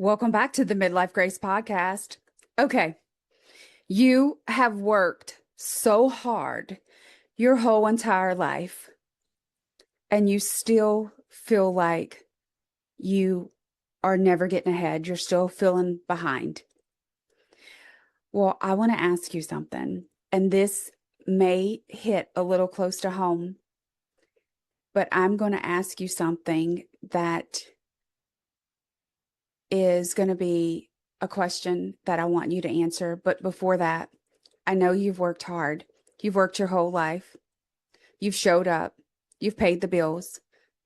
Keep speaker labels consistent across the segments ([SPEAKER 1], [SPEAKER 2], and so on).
[SPEAKER 1] Welcome back to the Midlife Grace Podcast. Okay, you have worked so hard your whole entire life, and you still feel like you are never getting ahead. You're still feeling behind. Well, I want to ask you something, and this may hit a little close to home, but I'm going to ask you something that is going to be a question that I want you to answer. But before that, I know you've worked hard. You've worked your whole life. You've showed up. You've paid the bills.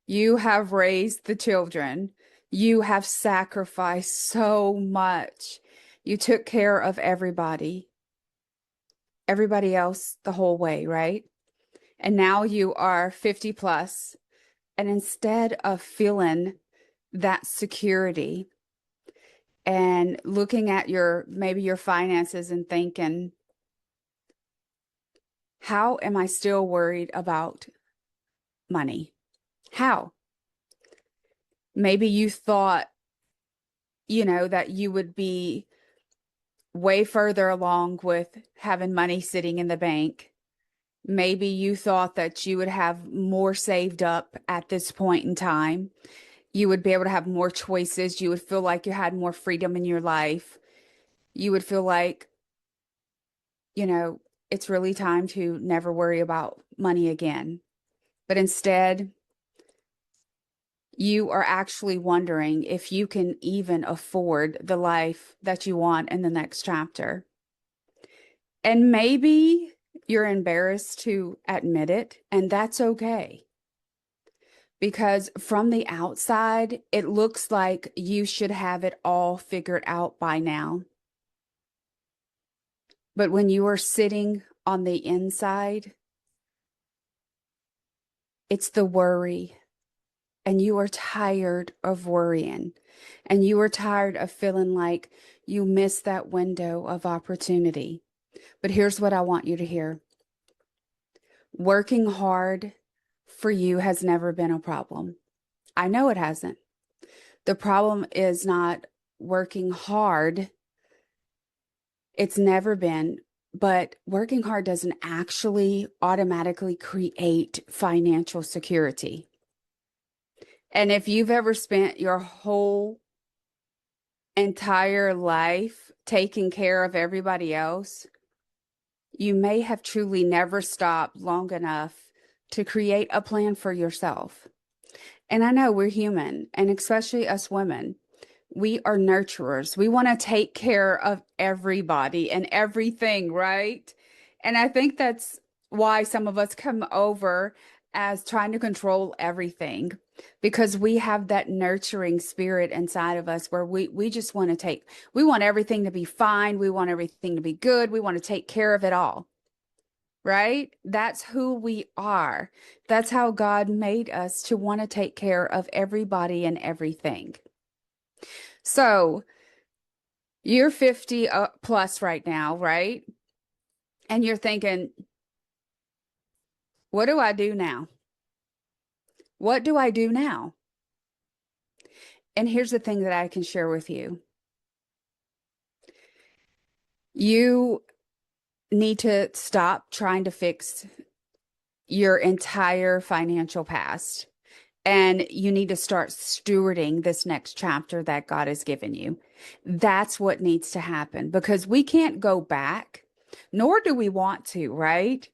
[SPEAKER 1] You have raised the children. You have sacrificed so much. You took care of everybody else the whole way, right? And now you are 50 plus. And instead of feeling that security and looking at maybe your finances and thinking, how am I still worried about money? How? Maybe you thought, that you would be way further along with having money sitting in the bank. Maybe you thought that you would have more saved up at this point in time. You would be able to have more choices. You would feel like you had more freedom in your life. You would feel like, it's really time to never worry about money again. But instead, you are actually wondering if you can even afford the life that you want in the next chapter. And maybe you're embarrassed to admit it, and that's okay. Because from the outside, it looks like you should have it all figured out by now. But when you are sitting on the inside, it's the worry. And you are tired of worrying. And you are tired of feeling like you missed that window of opportunity. But here's what I want you to hear. Working hard for you has never been a problem. I know it hasn't. The problem is not working hard. It's never been. But working hard doesn't actually automatically create financial security. And if you've ever spent your whole entire life taking care of everybody else, you may have truly never stopped long enough to create a plan for yourself. And I know we're human, and especially us women, we are nurturers. We want to take care of everybody and everything, right? And I think that's why some of us come over as trying to control everything, because we have that nurturing spirit inside of us where we just we want everything to be fine. We want everything to be good. We want to take care of it all, right? That's who we are. That's how God made us, to want to take care of everybody and everything. So you're 50 plus right now, right? And you're thinking, what do I do now? What do I do now? And here's the thing that I can share with you. You need to stop trying to fix your entire financial past. And you need to start stewarding this next chapter that God has given you. That's what needs to happen, because we can't go back, nor do we want to, right?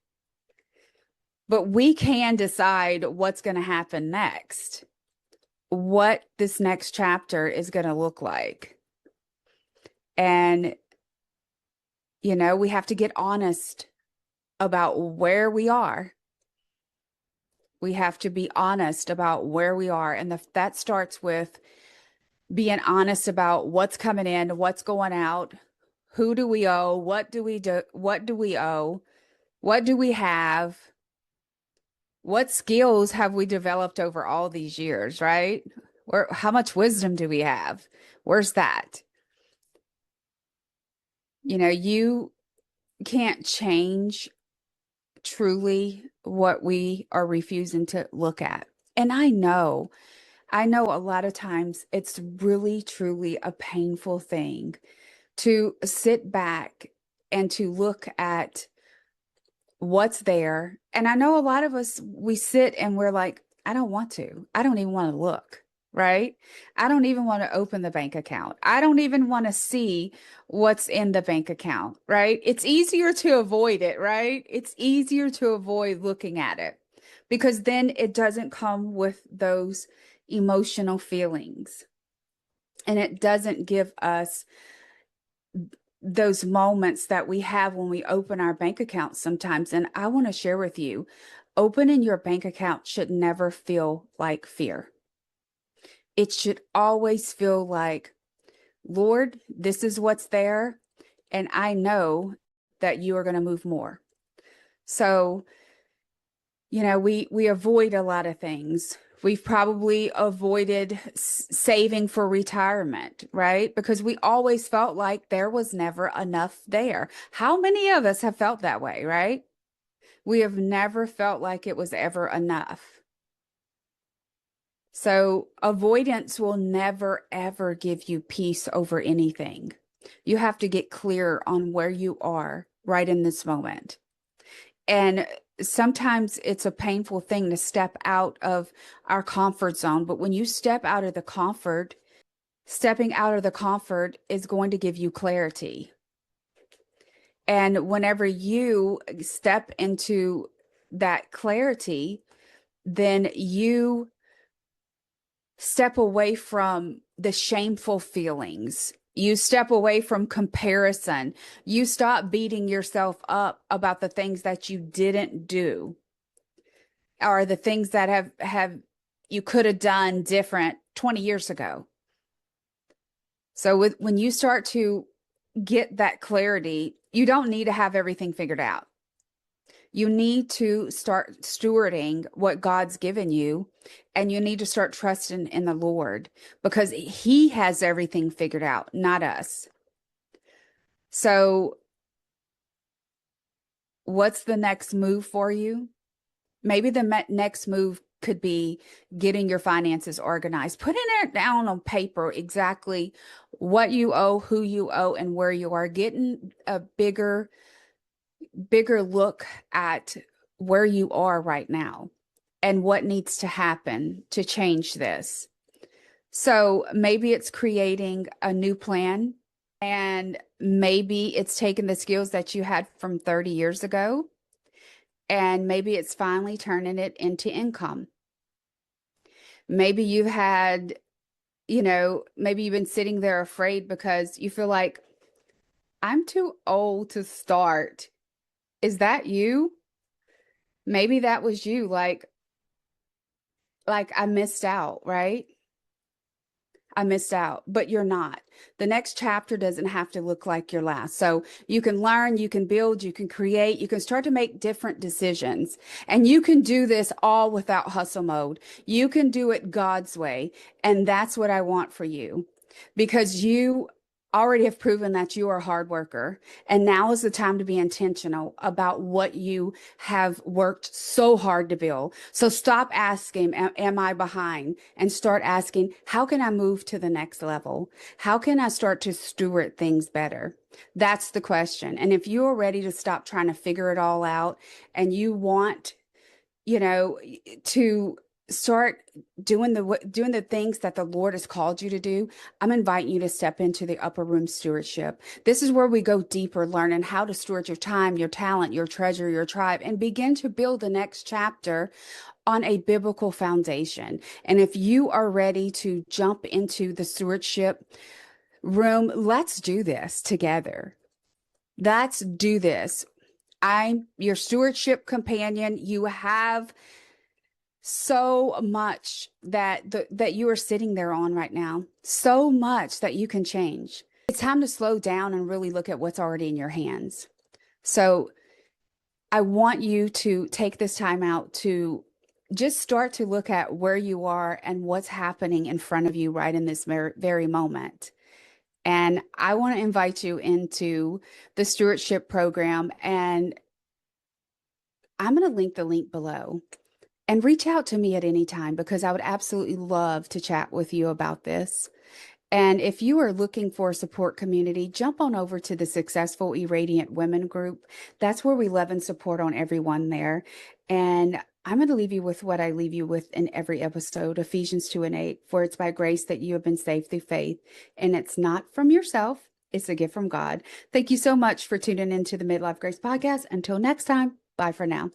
[SPEAKER 1] But we can decide what's going to happen next, what this next chapter is going to look like. And, we have to get honest about where we are. We have to be honest about where we are. And that starts with being honest about what's coming in, what's going out, who do we owe, what do we do, what do we owe, what do we have, what skills have we developed over all these years, right? How much wisdom do we have? Where's that? You can't change truly what we are refusing to look at. And I know I know a lot of times it's really, truly a painful thing to sit back and to look at what's there. And I know a lot of us, we sit and we're like, I don't want to. I don't even want to look, right? I don't even want to open the bank account. I don't even want to see what's in the bank account, right? It's easier to avoid it, right? It's easier to avoid looking at it because then it doesn't come with those emotional feelings and it doesn't give us those moments that we have when we open our bank account sometimes. And I want to share with you, opening your bank account should never feel like fear. It should always feel like, Lord, this is what's there. And I know that you are going to move more. So, we avoid a lot of things. We've probably avoided saving for retirement, right? Because we always felt like there was never enough there. How many of us have felt that way, right? We have never felt like it was ever enough. So avoidance will never, ever give you peace over anything. You have to get clear on where you are right in this moment. And sometimes it's a painful thing to step out of our comfort zone. But when you step out of the comfort, stepping out of the comfort is going to give you clarity. And whenever you step into that clarity, then you step away from the shameful feelings. You step away from comparison. You stop beating yourself up about the things that you didn't do or the things that have you could have done different 20 years ago. So when you start to get that clarity, you don't need to have everything figured out. You need to start stewarding what God's given you, and you need to start trusting in the Lord because He has everything figured out, not us. So, what's the next move for you? Maybe the next move could be getting your finances organized, putting it down on paper exactly what you owe, who you owe, and where you are, getting a bigger look at where you are right now and what needs to happen to change this. So maybe it's creating a new plan, and maybe it's taking the skills that you had from 30 years ago, and maybe it's finally turning it into income. Maybe you've had, maybe you've been sitting there afraid because you feel like, I'm too old to start. Is that you? Maybe that was you, I missed out, right? I missed out, but you're not. The next chapter doesn't have to look like your last. So you can learn, you can build, you can create, you can start to make different decisions. And you can do this all without hustle mode. You can do it God's way. And that's what I want for you because you already have proven that you are a hard worker. And now is the time to be intentional about what you have worked so hard to build. So stop asking, am I behind? And start asking, how can I move to the next level? How can I start to steward things better? That's the question. And if you're ready to stop trying to figure it all out and you want, to start doing the things that the Lord has called you to do, I'm inviting you to step into the upper room stewardship. This is where we go deeper, learning how to steward your time, your talent, your treasure, your tribe, and begin to build the next chapter on a biblical foundation. And if you are ready to jump into the stewardship room, let's do this together. Let's do this. I'm your stewardship companion. You have so much that you are sitting there on right now, so much that you can change. It's time to slow down and really look at what's already in your hands. So I want you to take this time out to just start to look at where you are and what's happening in front of you right in this very moment. And I want to invite you into the stewardship program, and I'm going to link the link below. And reach out to me at any time because I would absolutely love to chat with you about this. And if you are looking for a support community, jump on over to the Successful Irradiant Women group. That's where we love and support on everyone there. And I'm going to leave you with what I leave you with in every episode, Ephesians 2:8, for it's by grace that you have been saved through faith. And it's not from yourself, it's a gift from God. Thank you so much for tuning into the Midlife Grace Podcast. Until next time, bye for now.